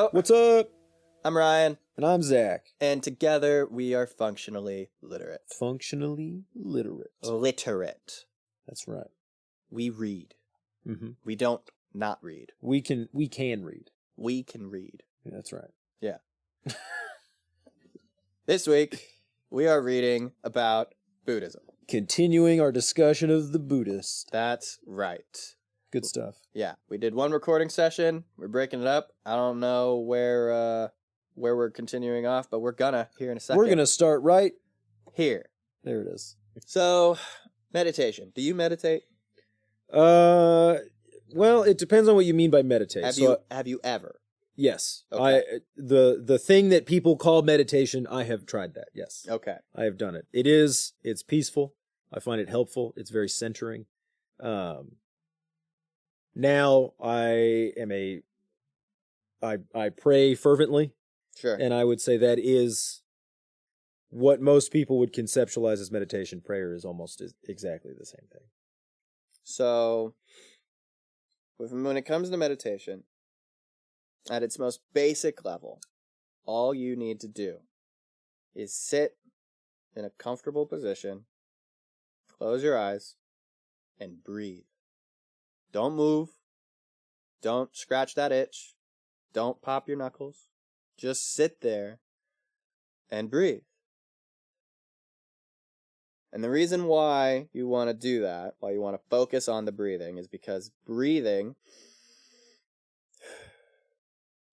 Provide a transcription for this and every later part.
Yo, What's up? I'm Ryan, And I'm Zach. and together we are functionally literate. Functionally literate. Literate. That's right. We read. Mm-hmm. We don't not read. We can read. We can read. Yeah, that's right. Yeah. This week, we are reading about Buddhism. Continuing our discussion of the Buddhists. That's right. Good stuff. Yeah, we did one recording session. We're breaking it up. I don't know where we're continuing off, but we're gonna here in a second. We're going to start right here. There it is. So, meditation. Do you meditate? Well, it depends on what you mean by meditate. Have you ever? Yes. Okay. The thing that people call meditation, I have tried that. Yes. Okay. I have done it. It's peaceful. I find it helpful. It's very centering. Now I pray fervently. Sure. And I would say that is what most people would conceptualize as meditation. Prayer is almost exactly the same thing. So, when it comes to meditation, at its most basic level, all you need to do is sit in a comfortable position, close your eyes, and breathe. Don't move. Don't scratch that itch. Don't pop your knuckles. Just sit there and breathe. And the reason why you want to do that, why you want to focus on the breathing, is because breathing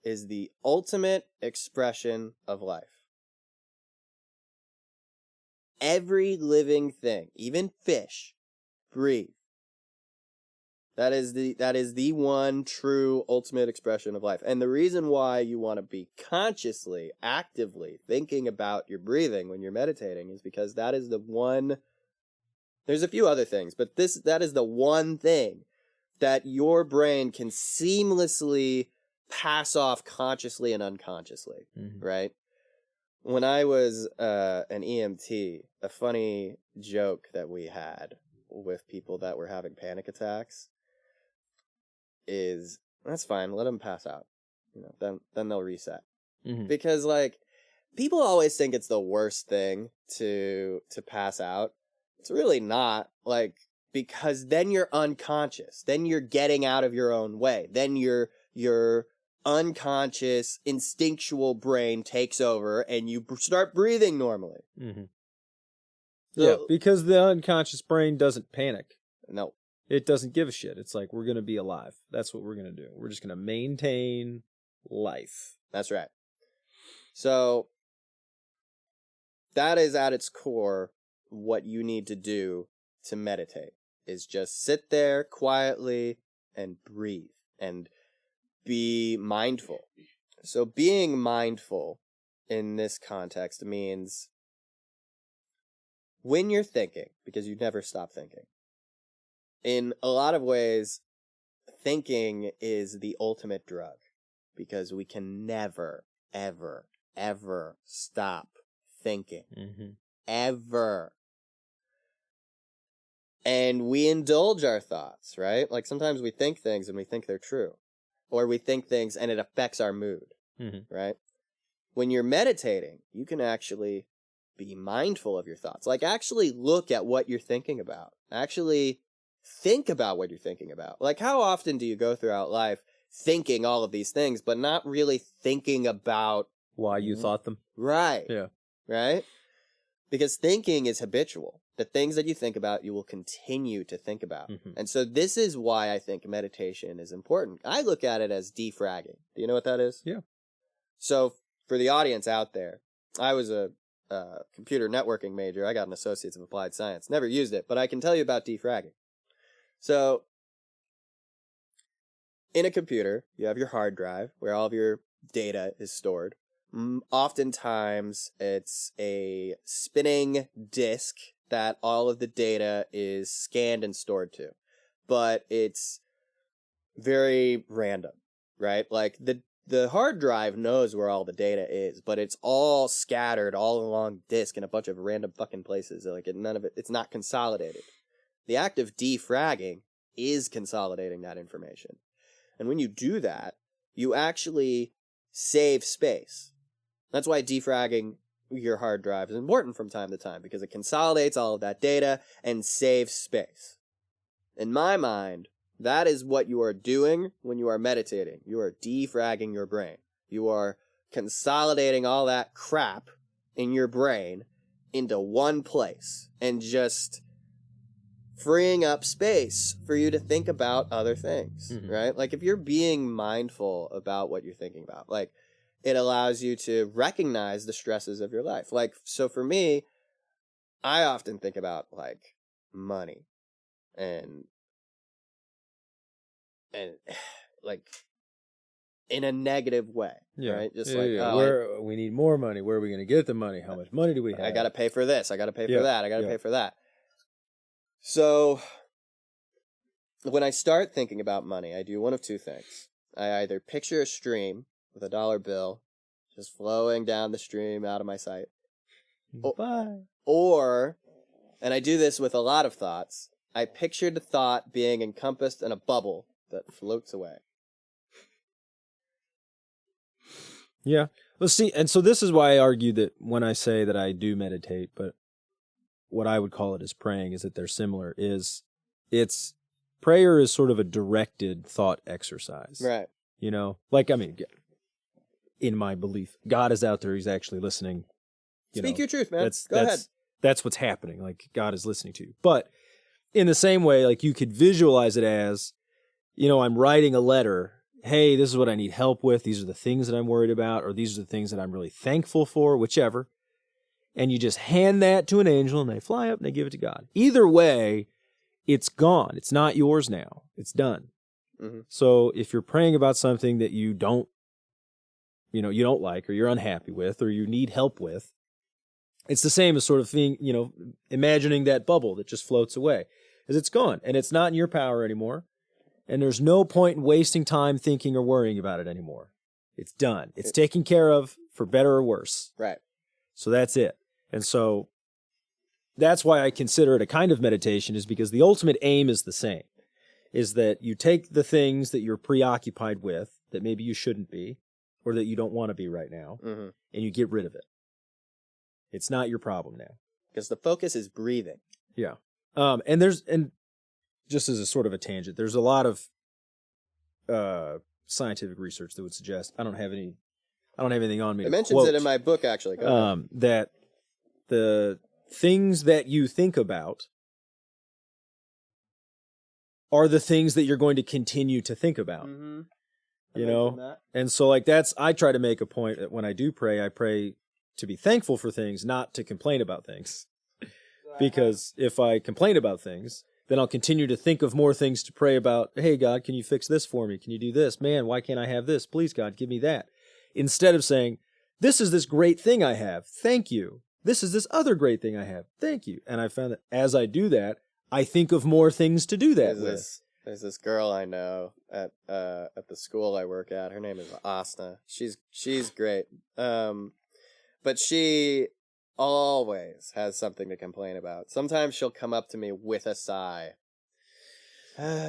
is the ultimate expression of life. Every living thing, even fish, breathe. That is the one true ultimate expression of life. And the reason why you want to be consciously, actively thinking about your breathing when you're meditating is because that is the one. There's a few other things, but that is the one thing that your brain can seamlessly pass off consciously and unconsciously, right? When I was an EMT, a funny joke that we had with people that were having panic attacks is, that's fine, let them pass out. Then they'll reset. Mm-hmm. Because, people always think it's the worst thing to pass out. It's really not, because then you're unconscious. Then you're getting out of your own way. Then your unconscious, instinctual brain takes over and you start breathing normally. Mm-hmm. Yeah, because the unconscious brain doesn't panic. No. It doesn't give a shit. It's like, we're going to be alive. That's what we're going to do. We're just going to maintain life. That's right. So, that is at its core what you need to do to meditate, is just sit there quietly and breathe and be mindful. So being mindful in this context means when you're thinking, because you never stop thinking, in a lot of ways, thinking is the ultimate drug, because we can never, ever, ever stop thinking. Mm-hmm. Ever. And we indulge our thoughts, right? Sometimes we think things and we think they're true. Or we think things and it affects our mood, right? When you're meditating, you can actually be mindful of your thoughts. Actually look at what you're thinking about. Actually think about what you're thinking about. How often do you go throughout life thinking all of these things, but not really thinking about why you thought them? Right. Yeah. Right? Because thinking is habitual. The things that you think about, you will continue to think about. Mm-hmm. And so this is why I think meditation is important. I look at it as defragging. Do you know what that is? Yeah. So for the audience out there, I was a computer networking major. I got an Associates of Applied Science. Never used it, but I can tell you about defragging. So in a computer, you have your hard drive where all of your data is stored. Oftentimes, it's a spinning disk that all of the data is scanned and stored to. But it's very random, right? The hard drive knows where all the data is, but it's all scattered all along disk in a bunch of random fucking places. None of it, it's not consolidated. The act of defragging is consolidating that information. And when you do that, you actually save space. That's why defragging your hard drive is important from time to time, because it consolidates all of that data and saves space. In my mind, that is what you are doing when you are meditating. You are defragging your brain. You are consolidating all that crap in your brain into one place and just freeing up space for you to think about other things, right? Like if you're being mindful about what you're thinking about, like it allows you to recognize the stresses of your life. Like, so for me, I often think about like money and like in a negative way, right? Just where we need more money. Where are we going to get the money? How much money do we have? I got to pay for this. I got to pay for that. I got to pay for that. So when I start thinking about money, I do one of two things. I either picture a stream with a dollar bill just flowing down the stream out of my sight. Bye. Or, and I do this with a lot of thoughts, I pictured the thought being encompassed in a bubble that floats away. Yeah. Well, see, and so this is why I argue that when I say that I do meditate, but what I would call it is praying, is that they're similar, it's prayer is sort of a directed thought exercise. Right. You know, like, I mean, in my belief, God is out there. He's actually listening. Speak your truth, man. Go ahead. That's what's happening. Like, God is listening to you. But in the same way, like, you could visualize it as, you know, I'm writing a letter. Hey, this is what I need help with. These are the things that I'm worried about, or these are the things that I'm really thankful for, whichever. And you just hand that to an angel, and they fly up and they give it to God. Either way, it's gone. It's not yours now. It's done. Mm-hmm. So if you're praying about something that you don't like, or you're unhappy with, or you need help with, it's the same as sort of thing, you know, imagining that bubble that just floats away, because it's gone and it's not in your power anymore. And there's no point in wasting time thinking or worrying about it anymore. It's done. It's taken care of, for better or worse. Right. So that's it. And so that's why I consider it a kind of meditation, is because the ultimate aim is the same, is that you take the things that you're preoccupied with, that maybe you shouldn't be, or that you don't want to be right now, and you get rid of it. It's not your problem now. Because the focus is breathing. Yeah. And just as a sort of a tangent, there's a lot of scientific research that would suggest, I don't have anything on me. It mentions it in my book, actually. That the things that you think about are the things that you're going to continue to think about. Mm-hmm. You know? And so like I try to make a point that when I do pray, I pray to be thankful for things, not to complain about things. Because if I complain about things, then I'll continue to think of more things to pray about. Hey, God, can you fix this for me? Can you do this? Man, why can't I have this? Please, God, give me that. Instead of saying, this is this great thing I have. Thank you. This is this other great thing I have. Thank you. And I found that as I do that, I think of more things to do that with. There's this girl I know at the school I work at. Her name is Asna. She's great. But she always has something to complain about. Sometimes she'll come up to me with a sigh. And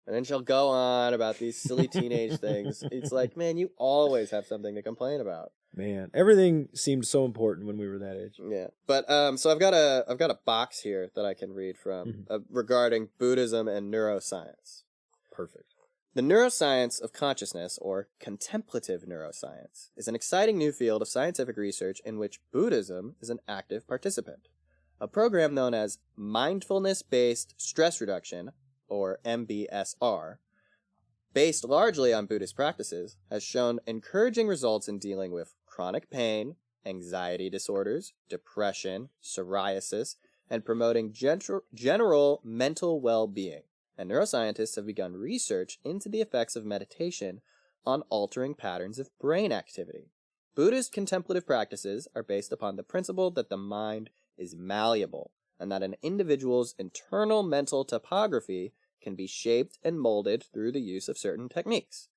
then she'll go on about these silly teenage things. It's like, man, you always have something to complain about. Man, everything seemed so important when we were that age. Yeah, but so I've got a box here that I can read from regarding Buddhism and neuroscience. Perfect. The neuroscience of consciousness, or contemplative neuroscience, is an exciting new field of scientific research in which Buddhism is an active participant. A program known as mindfulness-based stress reduction, or MBSR, based largely on Buddhist practices, has shown encouraging results in dealing with chronic pain, anxiety disorders, depression, psoriasis, and promoting general mental well-being. And neuroscientists have begun research into the effects of meditation on altering patterns of brain activity. Buddhist contemplative practices are based upon the principle that the mind is malleable, and that an individual's internal mental topography can be shaped and molded through the use of certain techniques.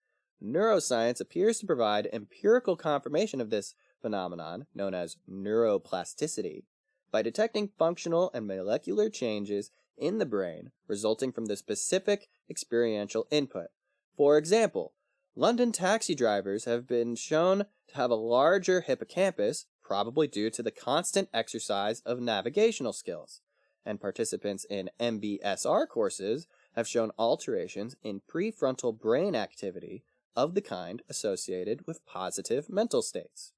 Neuroscience appears to provide empirical confirmation of this phenomenon, known as neuroplasticity, by detecting functional and molecular changes in the brain resulting from the specific experiential input. For example, London taxi drivers have been shown to have a larger hippocampus, probably due to the constant exercise of navigational skills. And participants in MBSR courses have shown alterations in prefrontal brain activity of the kind associated with positive mental states.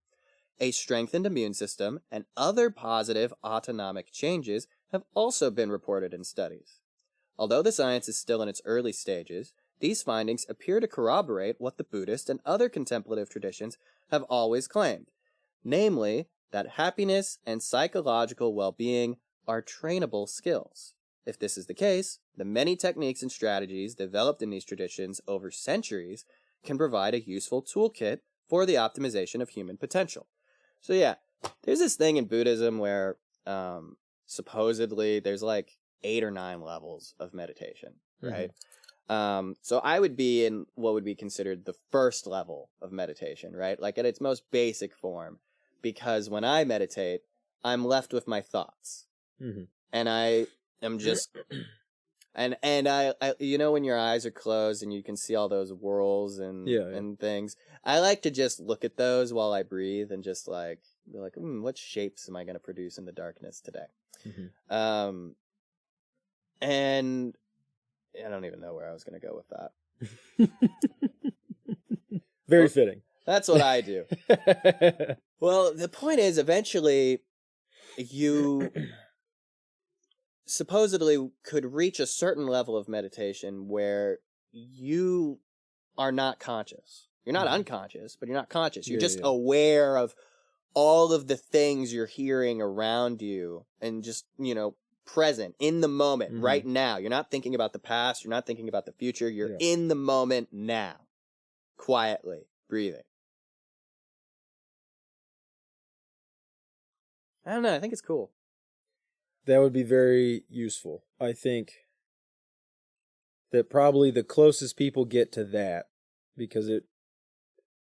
A strengthened immune system and other positive autonomic changes have also been reported in studies. Although the science is still in its early stages, these findings appear to corroborate what the Buddhist and other contemplative traditions have always claimed, namely that happiness and psychological well-being are trainable skills. If this is the case, the many techniques and strategies developed in these traditions over centuries can provide a useful toolkit for the optimization of human potential. So yeah, there's this thing in Buddhism where supposedly there's like 8 or 9 levels of meditation, right? So I would be in what would be considered the first level of meditation, right? Like at its most basic form, because when I meditate, I'm left with my thoughts. And I am just, and I, you know, when your eyes are closed and you can see all those whirls and things, I like to just look at those while I breathe and just like, be like, what shapes am I going to produce in the darkness today? And I don't even know where I was going to go with that. Very fitting. That's what I do. Well, the point is, eventually, you supposedly could reach a certain level of meditation where you are not conscious. You're not unconscious, but you're not conscious. You're just aware of all of the things you're hearing around you and just, you know, present in the moment right now. You're not thinking about the past. You're not thinking about the future. You're in the moment now, quietly breathing. I don't know. I think it's cool. That would be very useful. I think that probably the closest people get to that, because it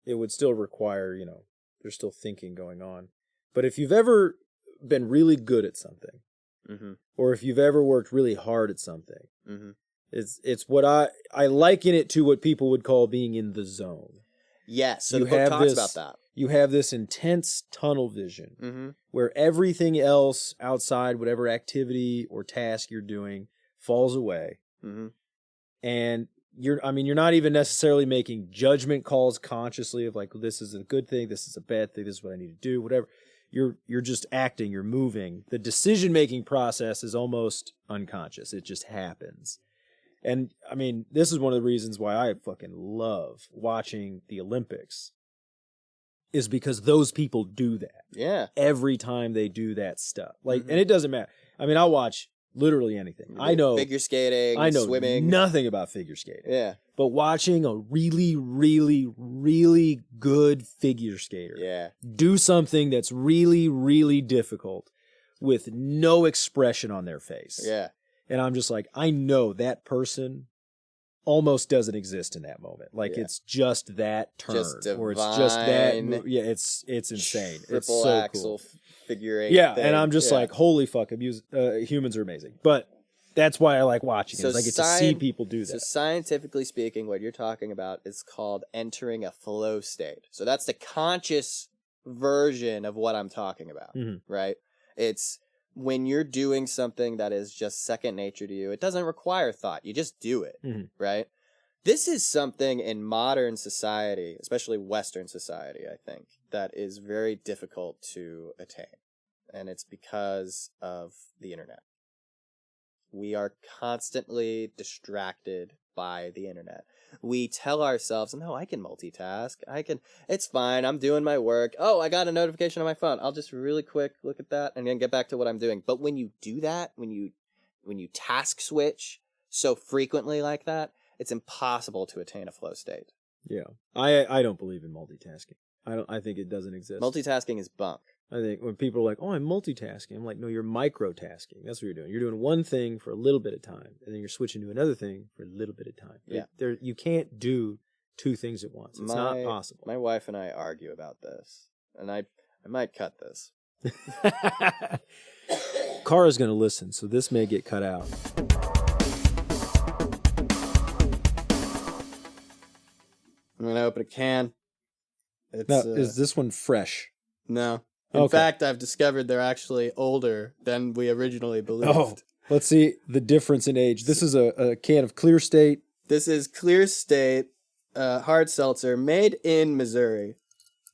would still require, you know, there's still thinking going on. But if you've ever been really good at something, or if you've ever worked really hard at something, it's what I liken it to what people would call being in the zone. Yes, so the book talks about that. You have this intense tunnel vision where everything else outside whatever activity or task you're doing falls away. And you're not even necessarily making judgment calls consciously of like, this is a good thing, this is a bad thing, this is what I need to do, whatever. You're just acting, you're moving. The decision-making process is almost unconscious. It just happens. And, I mean, this is one of the reasons why I fucking love watching the Olympics, is because those people do that. Yeah. Every time they do that stuff. Like, and it doesn't matter. I mean, I'll watch literally anything. I know figure skating, I know swimming. Nothing about figure skating. Yeah. But watching a really, really, really good figure skater do something that's really, really difficult with no expression on their face. Yeah. And I'm just like, I know that person almost doesn't exist in that moment. Like it's just that turn, or it's just that. It's insane. It's so axle cool. Figure eight. Yeah, thing. and I'm just like, holy fuck, humans are amazing. But that's why I like watching it. I get to see people do that. So scientifically speaking, what you're talking about is called entering a flow state. So that's the conscious version of what I'm talking about, right? It's when you're doing something that is just second nature to you. It doesn't require thought. You just do it, right? This is something in modern society, especially Western society, I think, that is very difficult to attain. And it's because of the internet. We are constantly distracted by the internet. We tell ourselves, no, I can multitask. It's fine. I'm doing my work. Oh, I got a notification on my phone. I'll just really quick look at that and then get back to what I'm doing. But when you do that, when you task switch so frequently like that, it's impossible to attain a flow state. Yeah. I don't believe in multitasking. I think it doesn't exist. Multitasking is bunk. I think when people are like, oh, I'm multitasking, I'm like, no, you're microtasking. That's what you're doing. You're doing one thing for a little bit of time, and then you're switching to another thing for a little bit of time. Yeah. You can't do two things at once. It's not possible. My wife and I argue about this, and I might cut this. Kara's going to listen, so this may get cut out. I'm going to open a can. It's, Now, is this one fresh? No. In Okay. fact, I've discovered they're actually older than we originally believed. Oh, let's see the difference in age. This is a can of Clear State. This is Clear State hard seltzer made in Missouri,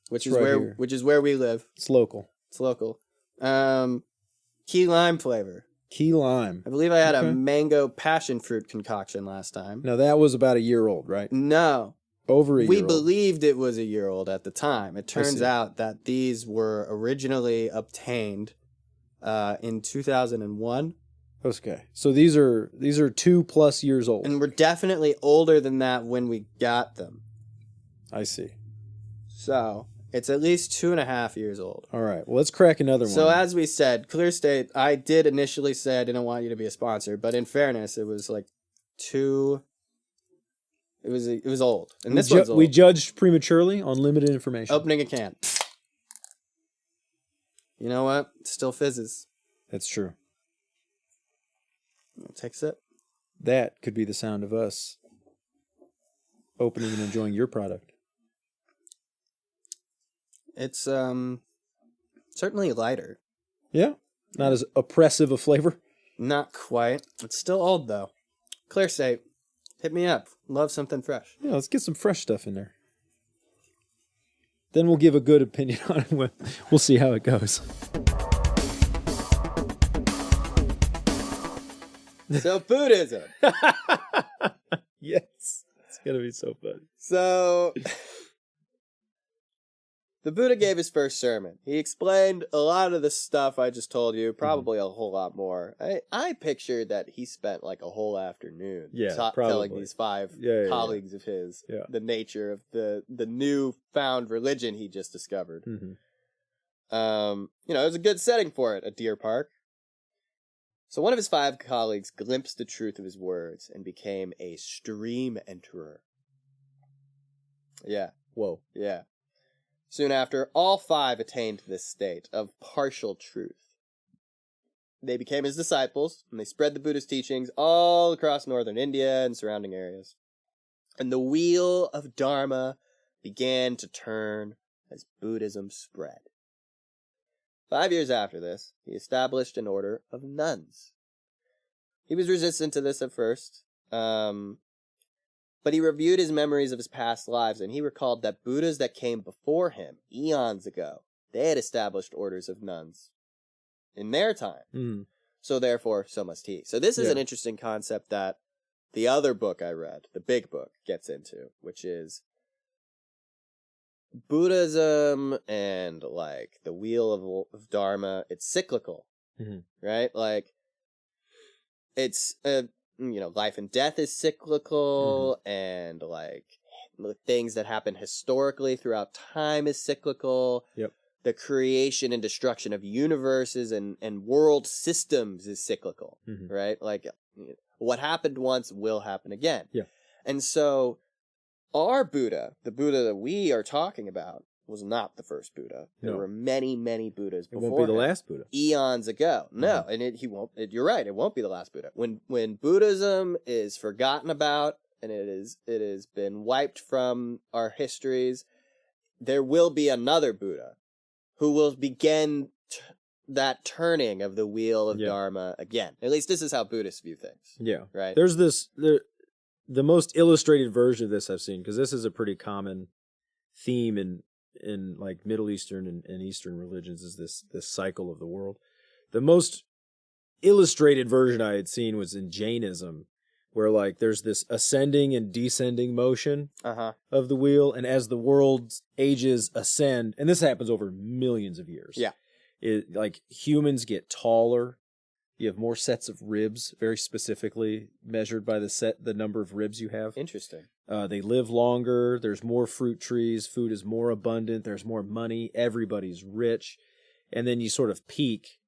which It's is right where we live. It's local. It's local. Key lime flavor. Key lime. I believe I had a Okay. mango passion fruit concoction last time. Now that was about a year old, right? No. Over a year We old. believed it was a year old at the time. It turns see. out that these were originally obtained in 2001. Okay. So these are 2+ years old. And we're definitely older than that when we got them. I see. So it's at least 2.5 years old. All right. Well, let's crack another one. So as we said, Clear State, I did initially say I didn't want you to be a sponsor, but in fairness, it was like it was old. And this one's old. We judged prematurely on limited information. Opening a can. You know what? It still fizzes. That's true. Take a sip. That could be the sound of us opening and enjoying your product. It's certainly lighter. Yeah. Not as oppressive a flavor. Not quite. It's still old though. Clear State, hit me up. Love something fresh. Yeah, let's get some fresh stuff in there. Then we'll give a good opinion on it. We'll see how it goes. So Buddhism. Yes. It's going to be so funny. So the Buddha gave his first sermon. He explained a lot of the stuff I just told you, probably a whole lot more. I pictured that he spent like a whole afternoon telling these five colleagues of his the nature of the new found religion he just discovered. Mm-hmm. It was a good setting for it, a deer park. So one of his 5 colleagues glimpsed the truth of his words and became a stream enterer. Yeah. Whoa. Yeah. Soon after, all 5 attained this state of partial truth. They became his disciples, and they spread the Buddhist teachings all across northern India and surrounding areas. And the wheel of Dharma began to turn as Buddhism spread. 5 years after this, he established an order of nuns. He was resistant to this at first, but he reviewed his memories of his past lives, and he recalled that Buddhas that came before him, eons ago, they had established orders of nuns in their time. Mm. So therefore, so must he. So this is an interesting concept that the other book I read, the big book, gets into, which is Buddhism and like the wheel of Dharma. It's cyclical, right? Like it's life and death is cyclical, and like the things that happen historically throughout time is cyclical. Yep. The creation and destruction of universes and world systems is cyclical, right? Like what happened once will happen again. Yeah. And so our Buddha, the Buddha that we are talking about, was not the first Buddha. There were many, many Buddhas before It won't be the him, last Buddha. eons ago. No, and he won't. You're right. It won't be the last Buddha. When Buddhism is forgotten about and it has been wiped from our histories, there will be another Buddha who will begin that turning of the wheel of Dharma again. At least this is how Buddhists view things. Yeah. Right. There's the most illustrated version of this I've seen, because this is a pretty common theme in like Middle Eastern and Eastern religions, is this cycle of the world. The most illustrated version I had seen was in Jainism, where like there's this ascending and descending motion of the wheel, and as the world's ages ascend, and this happens over millions of years. Yeah. Like humans get taller. You have more sets of ribs, very specifically measured by the number of ribs you have. Interesting. They live longer. There's more fruit trees. Food is more abundant. There's more money. Everybody's rich. And then you sort of peak,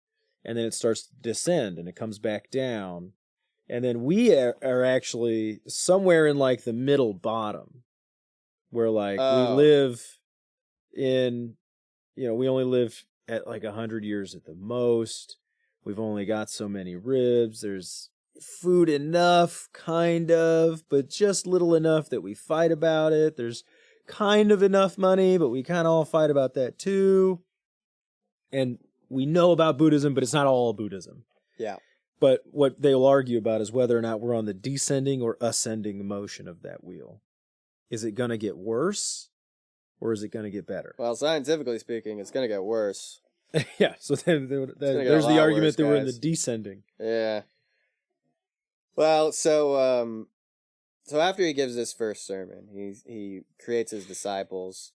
and then it starts to descend, and it comes back down. And then we are actually somewhere in like the middle bottom, where like we live in, we only live at like 100 years at the most. We've only got so many ribs. There's food enough, kind of, but just little enough that we fight about it. There's kind of enough money, but we kind of all fight about that too. And we know about Buddhism, but it's not all Buddhism. Yeah. But what they'll argue about is whether or not we're on the descending or ascending motion of that wheel. Is it going to get worse or is it going to get better? Well, scientifically speaking, it's going to get worse. Yeah, so then there's the argument that we're in the descending. Yeah. Well, so after he gives this first sermon, he creates his disciples.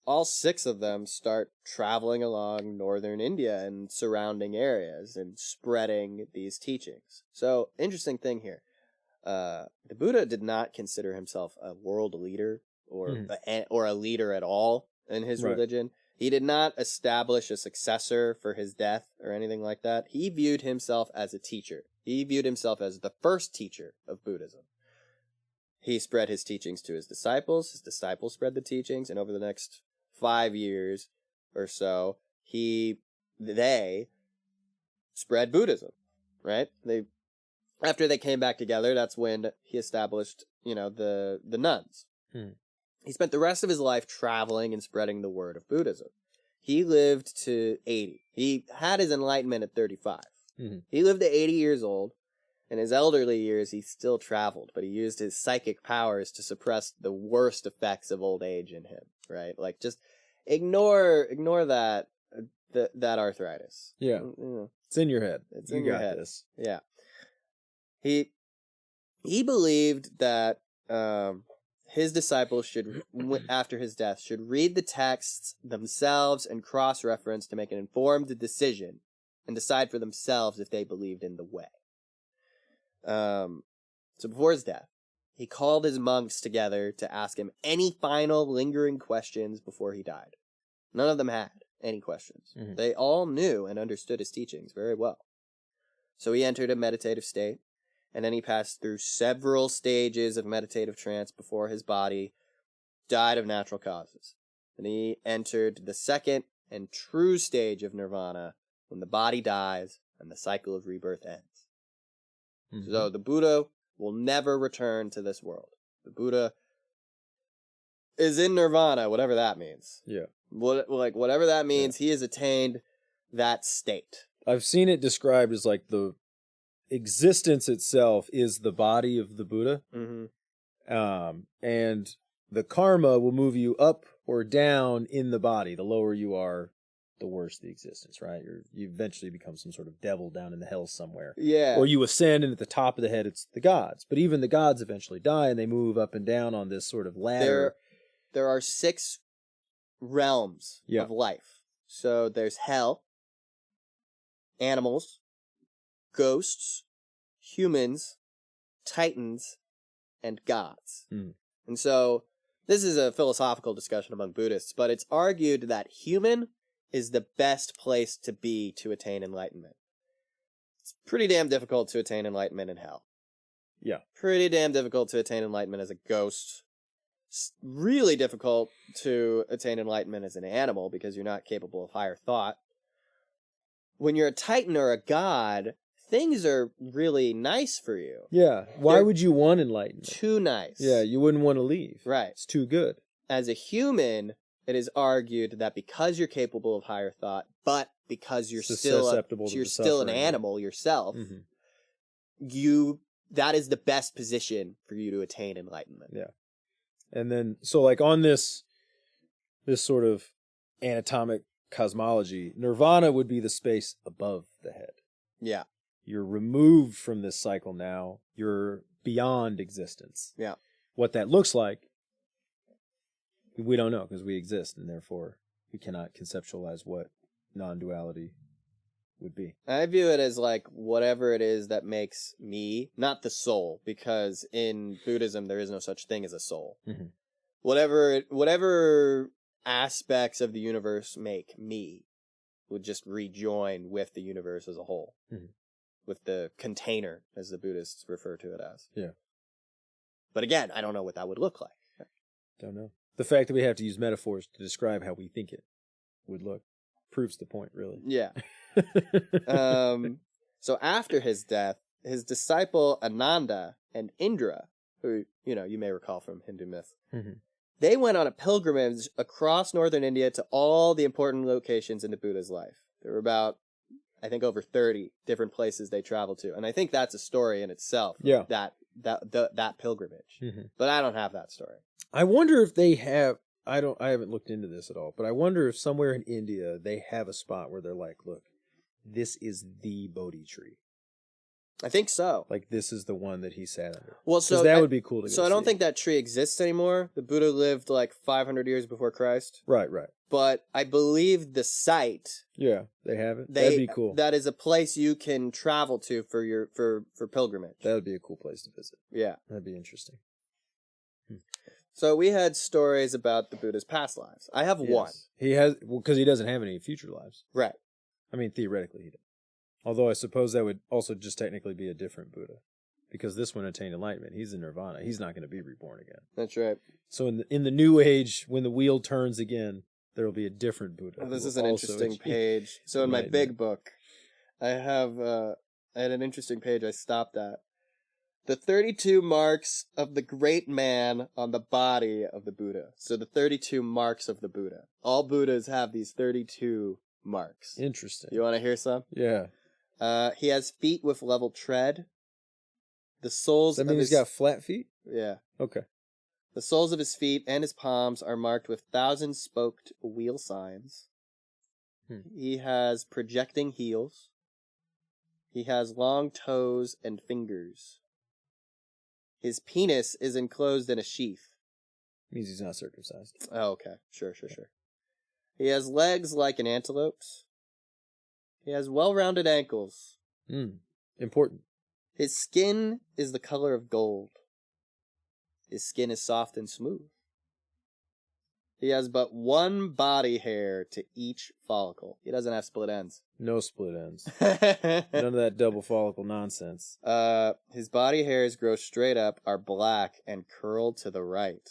All 6 of them start traveling along northern India and surrounding areas and spreading these teachings. So, interesting thing here. The Buddha did not consider himself a world leader or a leader at all in his religion. He did not establish a successor for his death or anything like that. He viewed himself as a teacher. He viewed himself as the first teacher of Buddhism. He spread his teachings to his disciples spread the teachings, and over the next 5 years or so, they spread Buddhism, right? After they came back together, that's when he established, the nuns. He spent the rest of his life traveling and spreading the word of Buddhism. He lived to 80. He had his enlightenment at 35. He lived to 80 years old. In his elderly years, he still traveled, but he used his psychic powers to suppress the worst effects of old age in him, right? Like, just ignore that arthritis. Yeah. It's in your head. It's in your head. This. Yeah. He believed that his disciples should, after his death, should read the texts themselves and cross-reference to make an informed decision and decide for themselves if they believed in the way. So before his death, he called his monks together to ask him any final lingering questions before he died. None of them had any questions. They all knew and understood his teachings very well. So he entered a meditative state, and then he passed through several stages of meditative trance before his body died of natural causes. And he entered the second and true stage of nirvana, when the body dies and the cycle of rebirth ends. So the Buddha will never return to this world. The Buddha is in nirvana, whatever that means. Yeah. Whatever that means, he has attained that state. I've seen it described as like the existence itself is the body of the Buddha. And the karma will move you up or down in the body. The lower you are, the worse the existence, right? You eventually become some sort of devil down in the hells somewhere. Yeah. Or you ascend, and at the top of the head, it's the gods. But even the gods eventually die, and they move up and down on this sort of ladder. There are 6 realms of life. So there's hell, animals, ghosts, humans, titans, and gods. And so this is a philosophical discussion among Buddhists, but it's argued that human is the best place to be to attain enlightenment. It's pretty damn difficult to attain enlightenment in hell. Yeah. Pretty damn difficult to attain enlightenment as a ghost. It's really difficult to attain enlightenment as an animal because you're not capable of higher thought. When you're a titan or a god, things are really nice for you. Yeah. Why would you want enlightenment? Too nice. Yeah, you wouldn't want to leave. Right. It's too good. As a human, it is argued that because you're capable of higher thought, but because you're still an animal yourself, that is the best position for you to attain enlightenment. Yeah. And then, so like on this sort of anatomic cosmology, nirvana would be the space above the head. Yeah. You're removed from this cycle now. You're beyond existence. Yeah. What that looks like, we don't know because we exist, and therefore we cannot conceptualize what non-duality would be. I view it as like whatever it is that makes me, not the soul, because in Buddhism there is no such thing as a soul. Whatever aspects of the universe make me would just rejoin with the universe as a whole. With the container, as the Buddhists refer to it as. Yeah. But again, I don't know what that would look like. Don't know. The fact that we have to use metaphors to describe how we think it would look proves the point, really. Yeah. So after his death, his disciple Ananda and Indra, who, you may recall from Hindu myth, They went on a pilgrimage across northern India to all the important locations in the Buddha's life. There were about, I think, over 30 different places they traveled to. And I think that's a story in itself. Yeah. That pilgrimage. Mm-hmm. But I don't have that story. I wonder if they have, I haven't looked into this at all, but I wonder if somewhere in India they have a spot where they're like, look, this is the Bodhi tree. I think so. Like, this is the one that he sat under. Well, so that would be cool to go So I don't see. think that tree exists anymore. The Buddha lived like 500 years before Christ. Right. But I believe the site. Yeah, they have it. That'd be cool. That is a place you can travel to for pilgrimage. That would be a cool place to visit. Yeah. That'd be interesting. So we had stories about the Buddha's past lives. I have one. He has, because he doesn't have any future lives. Right. I mean, theoretically he does. Although I suppose that would also just technically be a different Buddha. Because this one attained enlightenment. He's in nirvana. He's not going to be reborn again. That's right. So in the new age, when the wheel turns again, there will be a different Buddha. Oh, this is an interesting page. So in my big book, I had an interesting page I stopped at. The 32 marks of the great man on the body of the Buddha. So the 32 marks of the Buddha. All Buddhas have these 32 marks. Interesting. You want to hear some? Yeah. He has feet with level tread. The soles Does that mean he's got flat feet? Yeah. Okay. The soles of his feet and his palms are marked with 1,000-spoked wheel signs. He has projecting heels. He has long toes and fingers. His penis is enclosed in a sheath. Means he's not circumcised. Oh, okay. Sure. He has legs like an antelope's. He has well-rounded ankles. Important. His skin is the color of gold. His skin is soft and smooth. He has but one body hair to each follicle. He doesn't have split ends. No split ends. None of that double follicle nonsense. His body hairs grow straight up, are black, and curl to the right.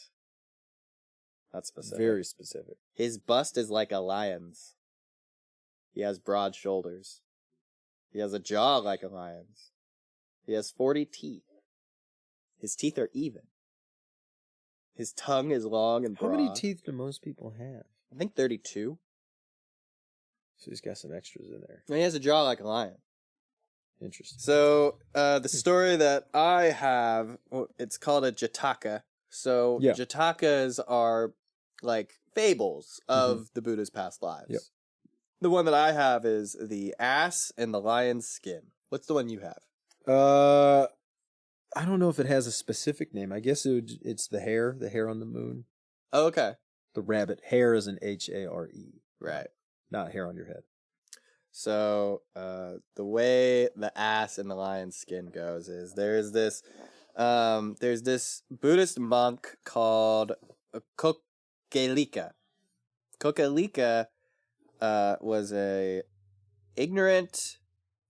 That's specific. Very specific. His bust is like a lion's. He has broad shoulders. He has a jaw like a lion's. He has 40 teeth. His teeth are even. His tongue is long and broad. How many teeth do most people have? I think 32. So he's got some extras in there. And he has a jaw like a lion. Interesting. So, the story that I have, it's called a Jataka. So, Jatakas are like fables of the Buddha's past lives. Yep. The one that I have is the ass and the lion's skin. What's the one you have? I don't know if it has a specific name. I guess it's the hare on the moon. Oh, okay. The rabbit. Hare is an Hare. Right. Not hair on your head. So, the way the ass and the lion's skin goes is there's this Buddhist monk called Kokelika. Kokelika was a ignorant,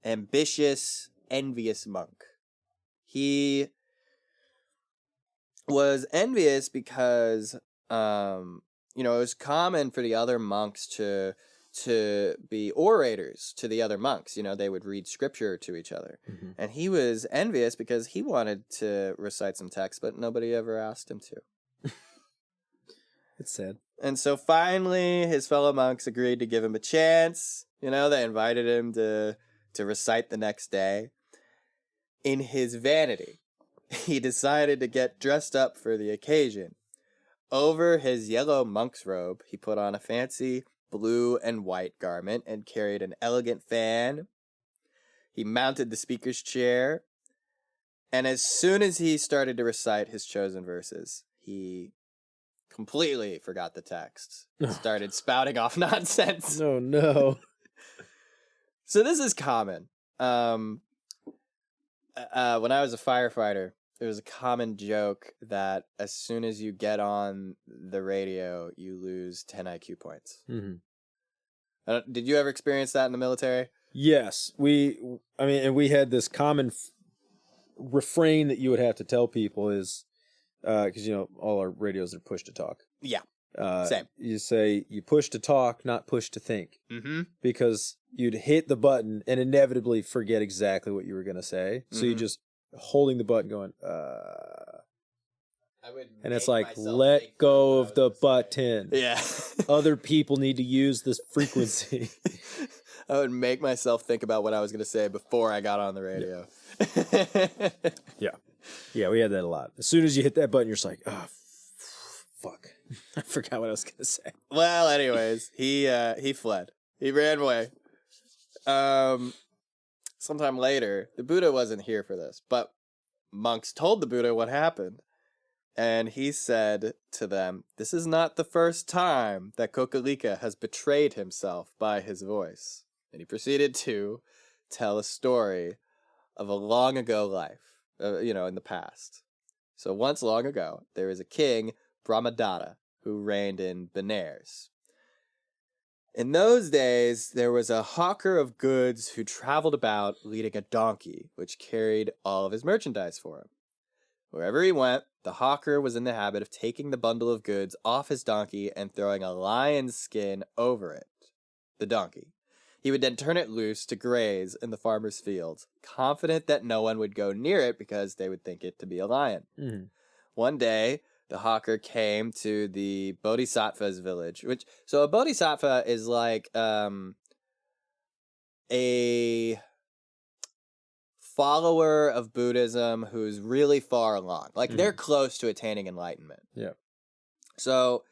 ambitious, envious monk. He was envious because, it was common for the other monks to be orators to the other monks. They would read scripture to each other. Mm-hmm. And he was envious because he wanted to recite some text, but nobody ever asked him to. It's sad. And so finally, his fellow monks agreed to give him a chance. They invited him to recite the next day. In his vanity, he decided to get dressed up for the occasion. Over his yellow monk's robe, he put on a fancy blue and white garment and carried an elegant fan. He mounted the speaker's chair, and as soon as he started to recite his chosen verses, he completely forgot the text. Started spouting off nonsense. Oh, no. So this is common. When I was a firefighter, it was a common joke that as soon as you get on the radio, you lose 10 IQ points. Mm-hmm. Did you ever experience that in the military? Yes. We had this common refrain that you would have to tell people is, because, all our radios are push to talk. Yeah. Same. You say you push to talk, not push to think. Mm-hmm. Because you'd hit the button and inevitably forget exactly what you were going to say. So you're just holding the button going, And it's like, let go of the button. Yeah. Other people need to use this frequency. I would make myself think about what I was going to say before I got on the radio. Yeah. Yeah, we had that a lot. As soon as you hit that button, you're just like, oh, fuck. I forgot what I was going to say. Well, anyways, he fled. He ran away. Sometime later, the Buddha wasn't here for this, but monks told the Buddha what happened. And he said to them, "This is not the first time that Kokalika has betrayed himself by his voice." And he proceeded to tell a story of a long ago life, in the past. So once long ago, there was a king, Brahmadatta, who reigned in Benares. In those days, there was a hawker of goods who traveled about leading a donkey, which carried all of his merchandise for him. Wherever he went, the hawker was in the habit of taking the bundle of goods off his donkey and throwing a lion's skin over it, the donkey. He would then turn it loose to graze in the farmer's fields, confident that no one would go near it because they would think it to be a lion. Mm-hmm. One day, the hawker came to the Bodhisattva's village, so a Bodhisattva is like a follower of Buddhism who's really far along. Like, they're close to attaining enlightenment. Yeah. So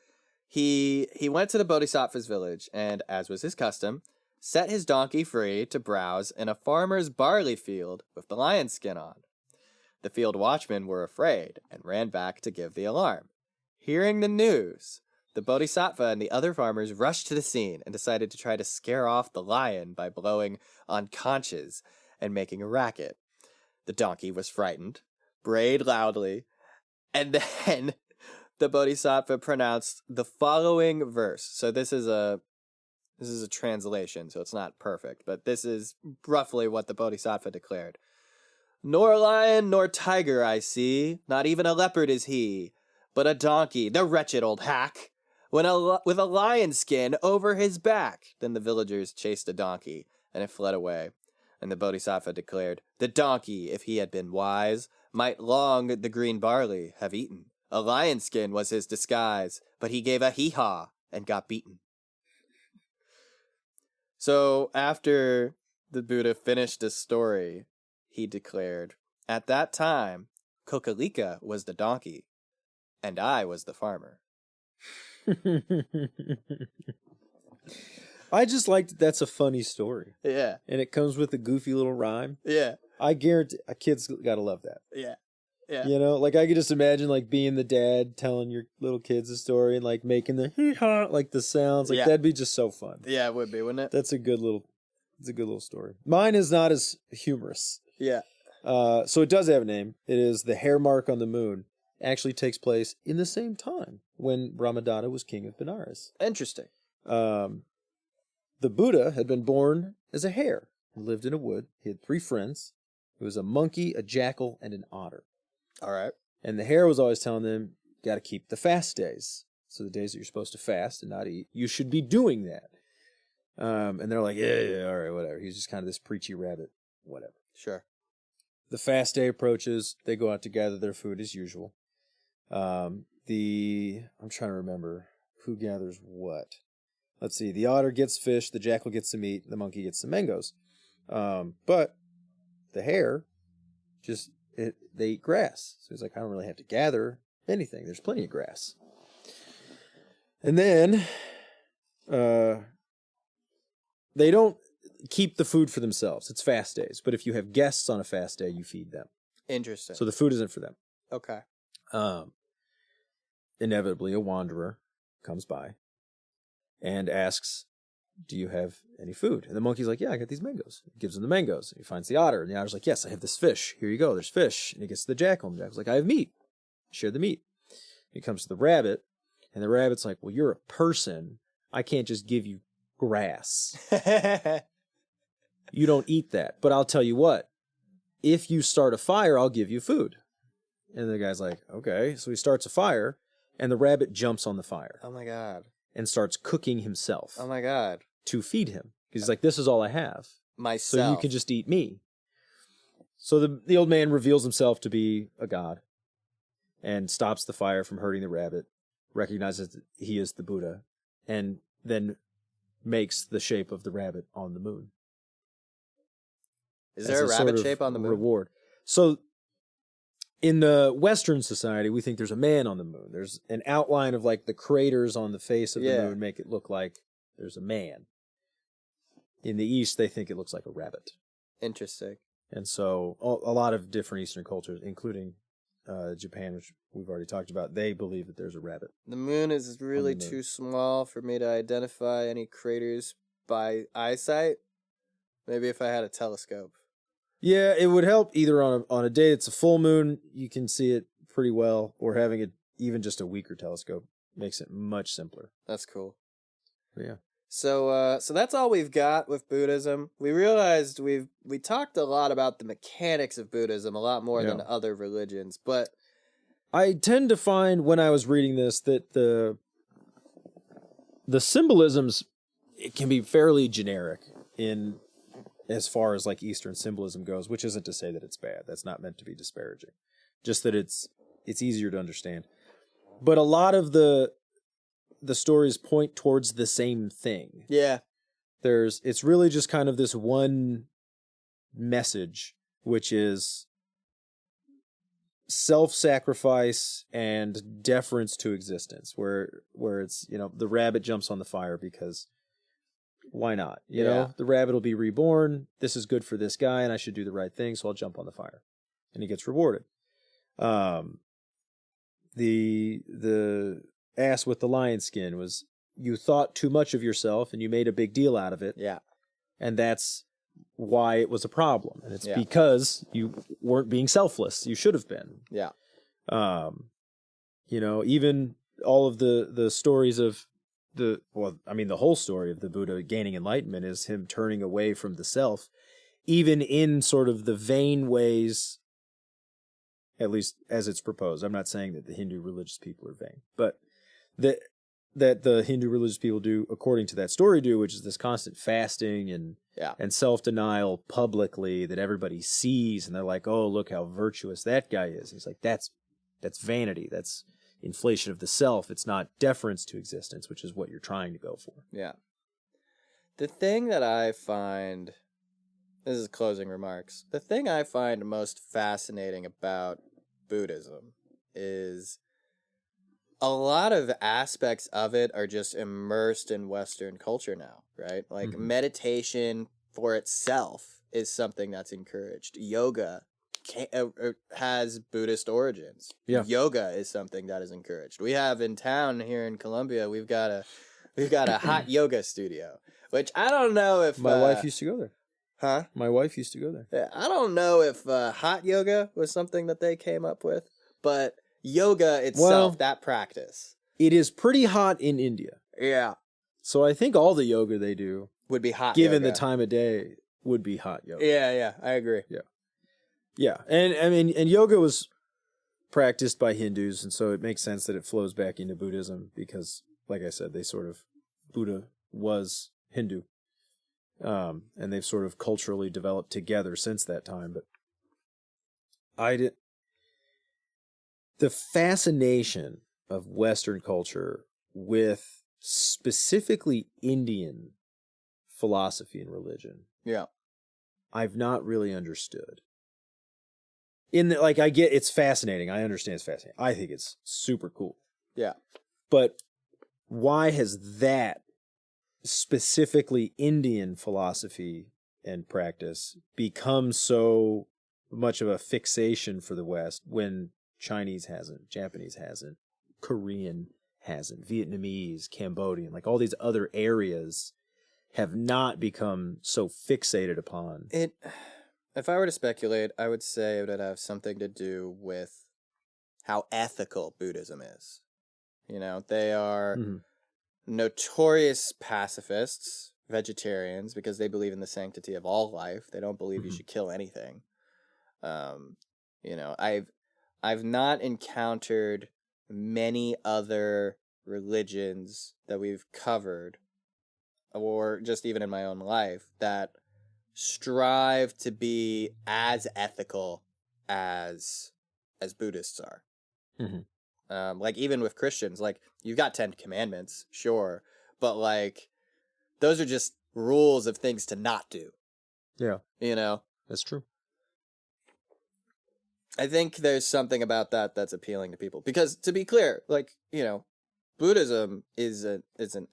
he went to the Bodhisattva's village and, as was his custom, set his donkey free to browse in a farmer's barley field with the lion's skin on. The field watchmen were afraid and ran back to give the alarm. Hearing the news, the Bodhisattva and the other farmers rushed to the scene and decided to try to scare off the lion by blowing on conches and making a racket. The donkey was frightened, brayed loudly, and then the Bodhisattva pronounced the following verse. So this is a translation, so it's not perfect, but this is roughly what the Bodhisattva declared. "Nor lion nor tiger I see, not even a leopard is he, but a donkey, the wretched old hack, with a lion skin over his back." Then the villagers chased a donkey, and it fled away. And the Bodhisattva declared, "The donkey, if he had been wise, might long the green barley have eaten. A lion skin was his disguise, but he gave a hee-haw and got beaten." So after the Buddha finished this story, he declared, "At that time, Kokalika was the donkey, and I was the farmer." I just liked that's a funny story. Yeah. And it comes with a goofy little rhyme. Yeah. I guarantee a kid's got to love that. Yeah. Yeah. You know, like I could just imagine like being the dad telling your little kids a story and like making the hee-haw, like the sounds. Like that'd be just so fun. Yeah, it would be, wouldn't it? That's a good little story. Mine is not as humorous. Yeah. So it does have a name. It is The Hair Mark on the Moon. Actually takes place in the same time when Brahmadatta was king of Benares. Interesting. The Buddha had been born as a hare and lived in a wood. He had 3 friends. It was a monkey, a jackal, and an otter. All right. And the hare was always telling them, got to keep the fast days. So the days that you're supposed to fast and not eat, you should be doing that. And they're like, yeah, all right, whatever. He's just kind of this preachy rabbit, whatever. Sure. The fast day approaches. They go out to gather their food as usual. I'm trying to remember who gathers what. Let's see. The otter gets fish. The jackal gets some meat. The monkey gets some mangoes. But the hare they eat grass. So he's like, I don't really have to gather anything. There's plenty of grass. And then they don't keep the food for themselves. It's fast days. But if you have guests on a fast day, you feed them. Interesting. So the food isn't for them. Okay. Inevitably, a wanderer comes by and asks, do you have any food? And the monkey's like, yeah, I got these mangoes. He gives him the mangoes. He finds the otter, and the otter's like, yes, I have this fish. Here you go, there's fish. And he gets to the jackal, and the jackal's like, I have meat. Share the meat. He comes to the rabbit, and the rabbit's like, well, you're a person. I can't just give you grass. You don't eat that. But I'll tell you what, if you start a fire, I'll give you food. And the guy's like, okay. So he starts a fire, and the rabbit jumps on the fire. Oh, my God. And starts cooking himself. Oh, my God. To feed him. Because he's like, this is all I have. Myself. So you can just eat me. So the old man reveals himself to be a god. and stops the fire from hurting the rabbit, recognizes that he is the Buddha, and then makes the shape of the rabbit on the moon. Is there a rabbit shape on the moon? Reward. So in the Western society, we think there's a man on the moon. There's an outline of like the craters on the face of the moon make it look like there's a man. In the East, they think it looks like a rabbit. Interesting. And so a lot of different Eastern cultures, including Japan, which we've already talked about, they believe that there's a rabbit. The moon is really too small for me to identify any craters by eyesight. Maybe if I had a telescope. Yeah, it would help either on a day it's a full moon, you can see it pretty well, or having it even just a weaker telescope makes it much simpler. That's cool. Yeah. So that's all we've got with Buddhism. We realized we talked a lot about the mechanics of Buddhism, a lot more than other religions, but I tend to find when I was reading this that the symbolisms, it can be fairly generic in as far as like Eastern symbolism goes, which isn't to say that it's bad. That's not meant to be disparaging. Just that it's easier to understand. But a lot of the stories point towards the same thing. Yeah. It's really just kind of this one message, which is self-sacrifice and deference to existence, where it's, the rabbit jumps on the fire because why not? You know, the rabbit will be reborn. This is good for this guy, and I should do the right thing, so I'll jump on the fire. And he gets rewarded. The ass with the lion skin was, you thought too much of yourself and you made a big deal out of it. Yeah. And that's why it was a problem. And it's because you weren't being selfless. You should have been. Yeah. Even all of the stories of the whole story of the Buddha gaining enlightenment is him turning away from the self, even in sort of the vain ways, at least as it's proposed. I'm not saying that the Hindu religious people are vain, but that the Hindu religious people do, according to that story, which is this constant fasting and self-denial publicly that everybody sees, and they're like, oh, look how virtuous that guy is. He's like, that's vanity. That's inflation of the self. It's not deference to existence, which is what you're trying to go for. Yeah. The thing that I find, this is closing remarks, the thing I find most fascinating about Buddhism is a lot of aspects of it are just immersed in Western culture now, right? Like meditation for itself is something that's encouraged. Yoga has Buddhist origins. Yeah. Yoga is something that is encouraged. We have in town here in Columbia, we've got a hot yoga studio, which I don't know if my wife used to go there. Huh? My wife used to go there. Yeah, I don't know if hot yoga was something that they came up with, but yoga itself, that practice. It is pretty hot in India. Yeah. So I think all the yoga they do would be hot given yoga. the time of day would be hot yoga. Yeah, I agree. Yeah. And I mean, and yoga was practiced by Hindus, and so it makes sense that it flows back into Buddhism because, like I said, Buddha was Hindu. And they've sort of culturally developed together since that time. But the fascination of Western culture with specifically Indian philosophy and religion, I've not really understood. I get it's fascinating. I understand it's fascinating. I think it's super cool. Yeah. But why has that specifically Indian philosophy and practice become so much of a fixation for the West when Chinese hasn't, Japanese hasn't, Korean hasn't, Vietnamese, Cambodian, like all these other areas have not become so fixated upon? If I were to speculate, I would say it would have something to do with how ethical Buddhism is. They are notorious pacifists, vegetarians, because they believe in the sanctity of all life. They don't believe you should kill anything. I've not encountered many other religions that we've covered, or just even in my own life, that strive to be as ethical as Buddhists are. Like even with Christians, like you've got 10 commandments, sure, but like those are just rules of things to not do. Yeah. You know? That's true. I think there's something about that that's appealing to people. Because to be clear, like, you know, Buddhism is an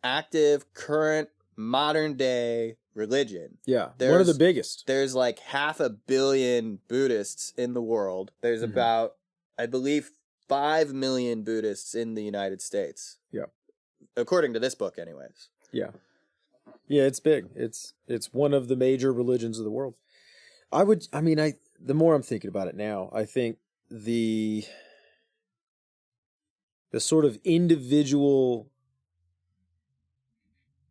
active, current, modern day religion. Yeah. One of the biggest. There's like 500 million Buddhists in the world. There's about, I believe, 5 million Buddhists in the United States. Yeah. According to this book, anyways. Yeah. Yeah, it's big. It's one of the major religions of the world. The more I'm thinking about it now, I think the sort of individual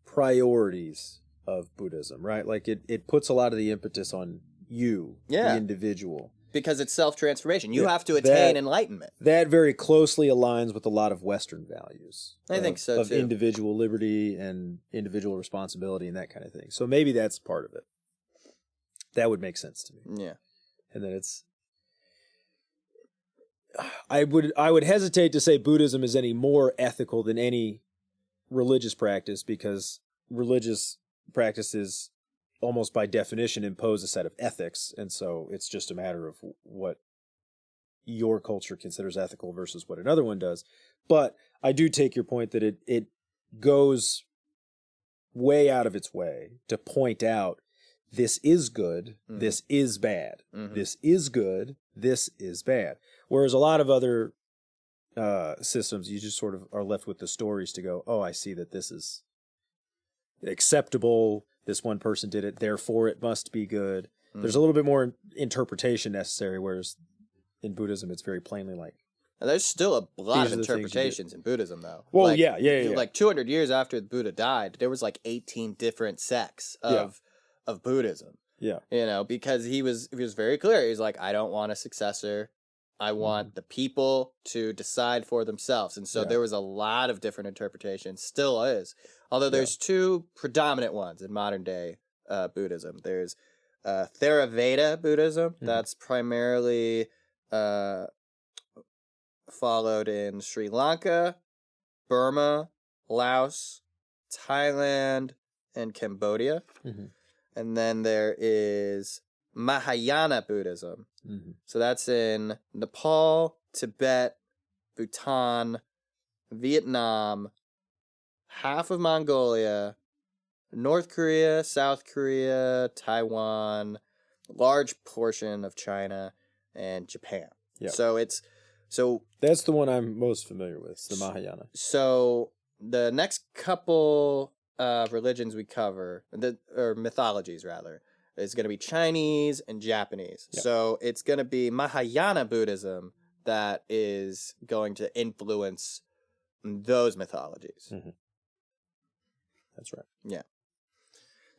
priorities of Buddhism, right? Like it puts a lot of the impetus on you, the individual. Because it's self-transformation. You have to attain enlightenment. That very closely aligns with a lot of Western values. I think so, of too. Individual liberty and individual responsibility and that kind of thing. So maybe that's part of it. That would make sense to me. Yeah. And then I would hesitate to say Buddhism is any more ethical than any religious practice, because religious practices almost by definition impose a set of ethics, and so it's just a matter of what your culture considers ethical versus what another one does. But I do take your point that it goes way out of its way to point out this is good, this is bad. This is good, this is bad. Whereas a lot of other systems, you just sort of are left with the stories to go, oh, I see that this is acceptable. This one person did it, therefore it must be good. There's a little bit more interpretation necessary, whereas in Buddhism, it's very plainly like... And there's still a lot of interpretations in Buddhism, though. Well, like, yeah. Like 200 years after the Buddha died, there was like 18 different sects of Buddhism. Yeah. You know, because he was very clear. He was like, I don't want a successor. I want the people to decide for themselves. And so there was a lot of different interpretations, still is. Although there's two predominant ones in modern day Buddhism. There's Theravada Buddhism. That's primarily followed in Sri Lanka, Burma, Laos, Thailand, and Cambodia. And then there is Mahayana Buddhism. So that's in Nepal, Tibet, Bhutan, Vietnam, half of Mongolia, North Korea, South Korea, Taiwan, large portion of China, and Japan. Yeah. So that's the one I'm most familiar with, the Mahayana. So the next couple religions we cover, or mythologies rather, is going to be Chinese and Japanese. Yep. So it's going to be Mahayana Buddhism that is going to influence those mythologies. That's right. Yeah.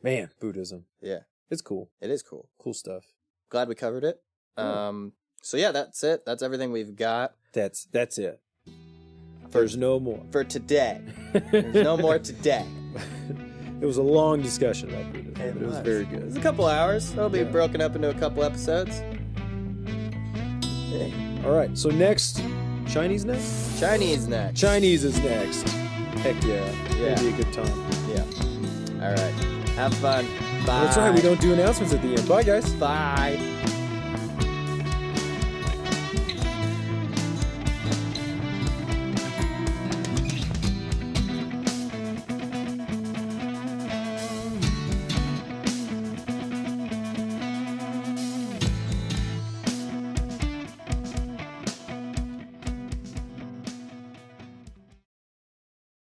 Man, Buddhism. Yeah. It's cool. It is cool. Cool stuff. Glad we covered it. So yeah, that's it. That's everything we've got. That's it. There's no more. For today. There's no more today. It was a long discussion about Buddhism, but it was very good. It was a couple hours. It'll be broken up into a couple episodes. Yeah. All right, so next, Chinese next? Chinese next. Chinese is next. Heck yeah. It'll be a good time. Yeah. All right. Have fun. Bye. That's right, we don't do announcements at the end. Bye, guys. Bye.